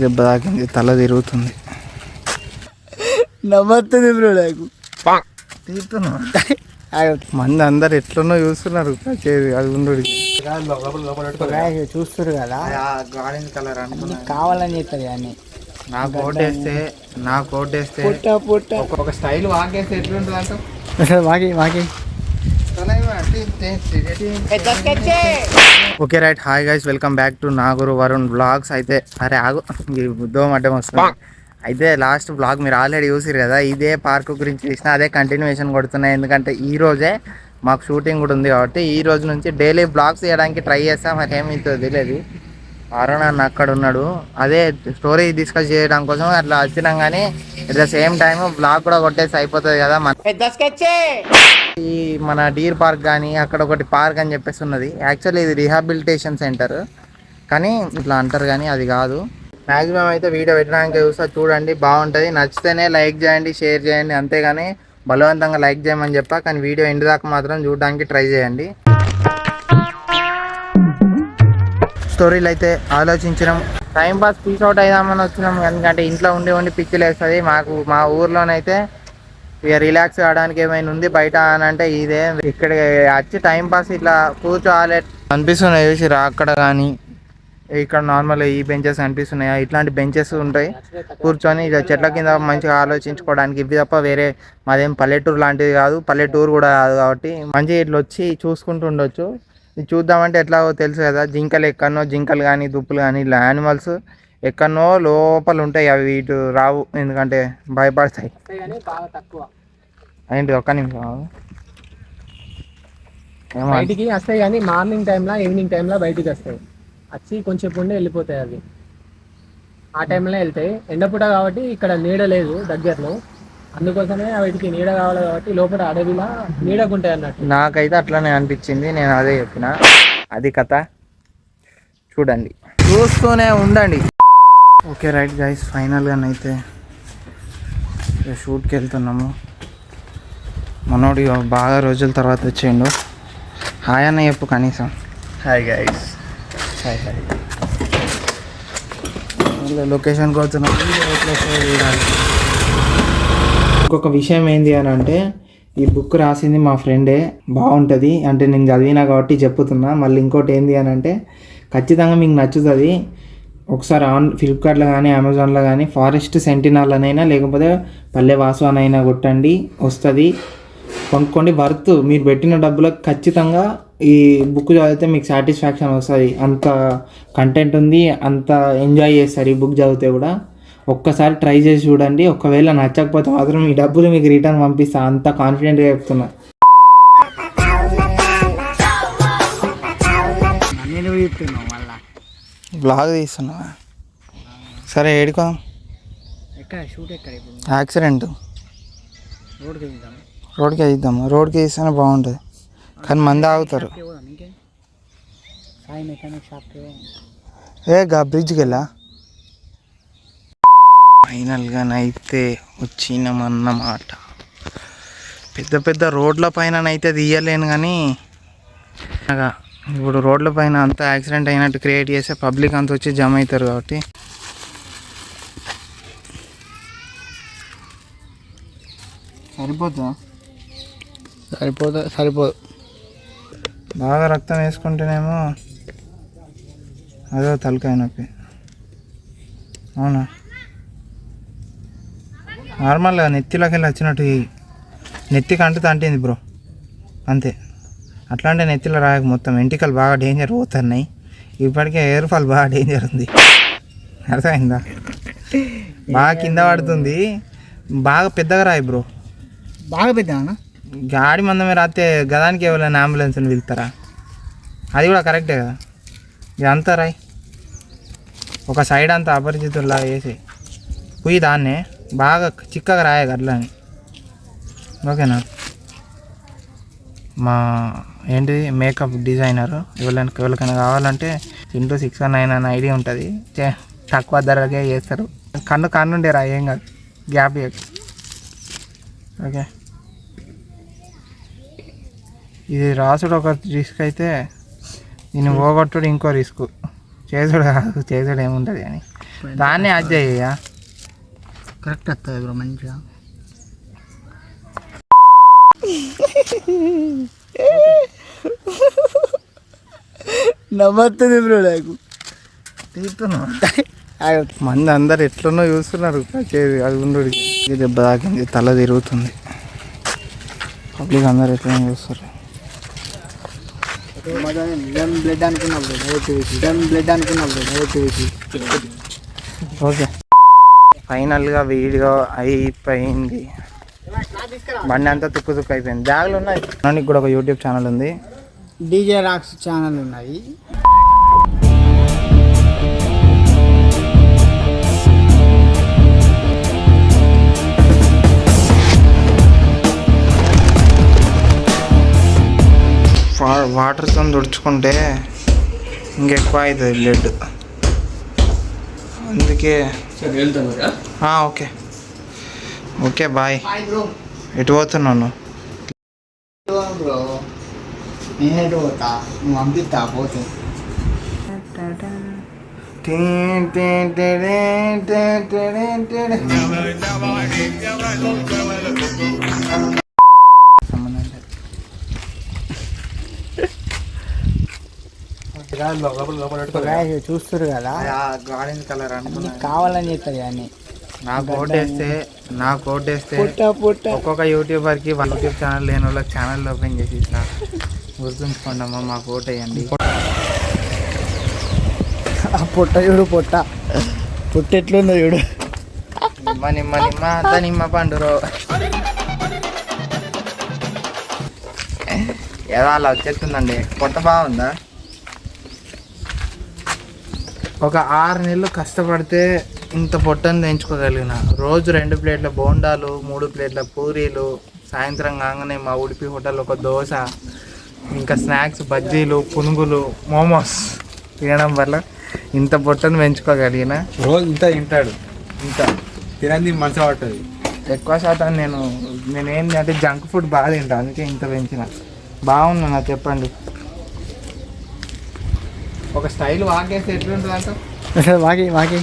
దెబ్బ తాకింది, తల తిరుగుతుంది. నవ్వుతుంది బ్రో నాకు. తీరుతున్నా మంది అందరు ఎట్లనో చూస్తున్నారు. అది ఉండు చూస్తారు కదా, ఆరెంజ్ కలర్ అనుకున్నా. కావాలని చెప్తారు కానీ నాకు ఓటేస్తే ఒక స్టైల్ వాకేస్తే ఎట్లుంటుంది అంట. మాకి okay right. Hi guys, welcome back to Naguru Varun blogs. అయితే అరే ఆగు, ఉద్యోగం అడ్డం వస్తుంది. అయితే లాస్ట్ బ్లాగ్ మీరు ఆల్రెడీ చూసిరు కదా, ఇదే పార్క్ గురించి తీసిన అదే కంటిన్యూషన్ కొడుతున్నాయి. ఎందుకంటే ఈ రోజే మాకు షూటింగ్ కూడా ఉంది కాబట్టి ఈ రోజు నుంచి డైలీ బ్లాగ్స్ చేయడానికి ట్రై చేస్తాం. మరి ఏమైతుందో తెలియదు. అరుణ్ అన్న అక్కడ ఉన్నాడు, అదే స్టోరీ డిస్కస్ చేయడం కోసం అట్లా వచ్చినాం. కానీ at the same time blog కూడా కొట్టేసి అయిపోతుంది కదా. ఈ మన డీర్ పార్క్ కానీ అక్కడ ఒకటి పార్క్ అని చెప్పేసి ఉన్నది. యాక్చువల్లీ ఇది రీహాబిలిటేషన్ సెంటర్ కానీ ఇట్లా అంటారు కానీ అది కాదు. మ్యాక్సిమం అయితే వీడియో పెట్టడానికి చూస్తా, చూడండి బాగుంటుంది. నచ్చితేనే లైక్ చేయండి, షేర్ చేయండి. అంతేగాని బలవంతంగా లైక్ చేయమని చెప్పా, కానీ వీడియో ఎండ్ దాకా మాత్రం చూడడానికి ట్రై చేయండి. స్టోరీలు అయితే ఆలోచించడం, టైంపాస్ పీస్ అవుట్ అయిదామని వచ్చినాం. ఎందుకంటే ఇంట్లో ఉండి పిచ్చిలు వేస్తుంది మాకు. మా ఊర్లోనైతే ఇక రిలాక్స్ కావడానికి ఏమైనా ఉంది బయట అని అంటే ఇదే. ఇక్కడ వచ్చి టైంపాస్ ఇట్లా కూర్చోవాలి అనిపిస్తున్నాయి. చూసి అక్కడ కానీ ఇక్కడ నార్మల్ ఈ బెంచెస్ అనిపిస్తున్నాయా, ఇట్లాంటి బెంచెస్ ఉంటాయి కూర్చొని ఇక చెట్ల కింద మంచిగా ఆలోచించుకోవడానికి. ఇవి తప్ప వేరే మాదేం పల్లెటూరు లాంటిది కాదు, పల్లెటూరు కూడా కాదు. కాబట్టి మంచిగా ఇట్లా వచ్చి చూసుకుంటూ ఉండొచ్చు. ఇది చూద్దామంటే ఎట్లా తెలుసు కదా, జింకలు కానీ దుప్పులు కానీ ఇలా యానిమల్స్ ఎక్కడనో లోపల ఉంటాయి. అవి ఇటు రావు ఎందుకంటే భయపడతాయి. ఏంటి ఒక్క నిమిషం బయటికి వస్తాయి కానీ మార్నింగ్ టైంలో ఈవినింగ్ టైంలో బయటికి వస్తాయి. వచ్చి కొంచెం ఉండి వెళ్ళిపోతాయి. అవి ఆ టైంలో వెళ్తాయి. ఎండపూట కాబట్టి ఇక్కడ నీడ లేదు దగ్గరలో, అందుకోసమే వీటికి నీడ కావాలి కాబట్టి లోపల అడవిలా నీడకుంటాయి అన్నట్టు. నాకైతే అట్లానే అనిపించింది, నేను అదే చెప్పిన. అది కథ, చూడండి, చూస్తూనే ఉండండి. ఓకే రైట్ గైస్, ఫైనల్గానైతే షూట్కి వెళ్తున్నాము. మనోడు బాగా రోజుల తర్వాత వచ్చిండు. హాయ్ అన్న చెప్పు కనీసం. Hi guys. హాయ్. లొకేషన్కి వస్తున్నాం. ఇంకొక విషయం ఏంటి అని అంటే, ఈ బుక్ రాసింది మా ఫ్రెండే. బాగుంటుంది అంటే నేను చదివినా కాబట్టి చెప్పుతున్నా. మళ్ళీ ఇంకోటి ఏంటి అని అంటే, ఖచ్చితంగా మీకు నచ్చుతుంది. ఒకసారి ఫ్లిప్కార్ట్లో కానీ అమెజాన్లో కానీ ఫారెస్ట్ సెంటినల్ అనైనా లేకపోతే పల్లె వాసు అనైనా కొట్టండి, వస్తుంది. కొనుక్కోండి. వర్త్, మీరు పెట్టిన డబ్బులకు ఖచ్చితంగా ఈ బుక్ చదివితే మీకు సాటిస్ఫాక్షన్ వస్తుంది. అంత కంటెంట్ ఉంది, అంత ఎంజాయ్ చేస్తారు ఈ బుక్ చదివితే కూడా. ఒక్కసారి ట్రై చేసి చూడండి. ఒకవేళ నచ్చకపోతే మాత్రం ఈ డబ్బులు మీకు రిటర్న్ పంపిస్తా, అంత కాన్ఫిడెంట్గా చెప్తున్నా. బ్లాగ్ తీస్తున్నా. సరే ఏడుకో. యాక్సిడెంట్ రోడ్కి వేద్దాము. రోడ్కి వేస్తేనే బాగుంటుంది కానీ మంది ఆగుతారు. బ్రిడ్జ్కి వెళ్ళా. ఫైనల్గానైతే వచ్చినామన్నమాట. పెద్ద రోడ్ల పైన అయితే తీయలేను కానీ ఇప్పుడు రోడ్ల పైన అంతా యాక్సిడెంట్ అయినట్టు క్రియేట్ చేస్తే పబ్లిక్ అంతా వచ్చి జమ అవుతారు కాబట్టి సరిపోదు. బాగా రక్తం వేసుకుంటేనేమో అదో తలకాయ నొప్పి. అవునా, నార్మల్గా నెత్తిలోకి వెళ్ళి వచ్చినట్టు నెత్తికి అంటింది బ్రో, అంతే. అట్లాంటి నెత్తిలో రాయక మొత్తం వెంట్రుకలు బాగా డేంజర్ పోతున్నాయి. ఇప్పటికే ఎయిర్ ఫాల్ బాగా డేంజర్ ఉంది, అర్థమైందా? బాగా కింద పడుతుంది. బాగా పెద్దగా రాయి బ్రో, బాగా పెద్ద గాడి మందమే రాస్తే గదానికి ఎవరైనా అంబులెన్స్ని పిలుస్తారా? అది కూడా కరెక్టే కదా. ఇదంతా రాయి ఒక సైడ్ అంతా అపరిచితుల్లా వేసి పోయి దాన్నే బాగా చిక్కగా రాయ అట్లని. ఓకేనా? మా ఏంటిది మేకప్ డిజైనర్ ఎవరికైనా కావాలంటే ఇంటూ 619 అనే ఐడియా ఉంటుంది. తక్కువ ధరకే చేస్తారు. కన్నుండే రా, ఏం కాదు, గ్యాప్ ఇవ్వకు. ఓకే, ఇది రాసుడు ఒక రిస్క్ అయితే దీన్ని పోగొట్టుడు ఇంకో రిస్క్. చేసుడు కాదు, చేసుడు ఏముంటుంది కానీ దాన్ని అజ్జయ్య కరెక్ట్ వస్తుంది బ్రో మంచిగా. నమ్మస్తుంది బ్రో నాకు. తీస్తున్నా మంది అందరు ఎట్లనో చూస్తున్నారు. అది ఉండు దెబ్బ తాకింది, తల తిరుగుతుంది. పబ్లిక్ అందరు ఎట్లనో చూస్తారు. బ్లడ్ అనుకున్నాం. ఓకే ఫైనల్గా వీడియో అయిపోయింది. బండి అంతా తుక్కు తుక్కు అయిపోయింది. బ్యాగులు ఉన్నాయి. నాకు కూడా ఒక యూట్యూబ్ ఛానల్ ఉంది, డీజే రాక్స్ ఛానల్ ఉన్నాయి. వాటర్తో తుడుచుకుంటే ఇంకెక్కువ అవుతుంది బ్లడ్. అందుకే ఓకే ఓకే బాయ్. ఎటు పోతున్నాను? బ్రో నేనేటు పోతా, నువ్వు పంపిస్తా పోతే. చూస్తారు కదా గార్డెన్ కలర్ అనుకున్నా. కావాలని చెప్తారు కానీ నాకు ఓటేస్తే ఒక్కొక్క యూట్యూబర్కి వాళ్ళ యూట్యూబ్ ఛానల్ లేని వాళ్ళకి ఛానల్ ఓపెన్ చేసి ఇస్తా. గుర్తుంచుకోండి అమ్మా, మాకు ఓట్ వేయండి. పొట్ట చూడు, పొట్ట ఎట్లుందో చూడు. నిమ్మ అంతా నిమ్మ పండురో ఏదో అలా వచ్చేస్తుందండి. పొట్ట బాగుందా? ఒక 6 నెలలు కష్టపడితే ఇంత పొట్టను తెంచుకోగలిగిన. రోజు 2 ప్లేట్ల బోండాలు, 3 ప్లేట్ల పూరీలు, సాయంత్రం కాగానే మా ఉడిపి హోటల్ ఒక దోశ, ఇంకా స్నాక్స్ బజ్జీలు, పునుగులు, మోమోస్ తినడం వల్ల ఇంత పొట్టను పెంచుకోగలిగిన. రోజు ఇంత తింటాడు, ఇంత తినంది మంచిగా పడుతుంది. ఎక్కువ శాతం నేనేంటి అంటే జంక్ ఫుడ్ బాగా తింటాను, అందుకే ఇంత పెంచిన. బాగున్నా నాకు చెప్పండి. ఒక స్టైల్ వాకేస్తే ఎట్లుంటుంది అంట? వాకి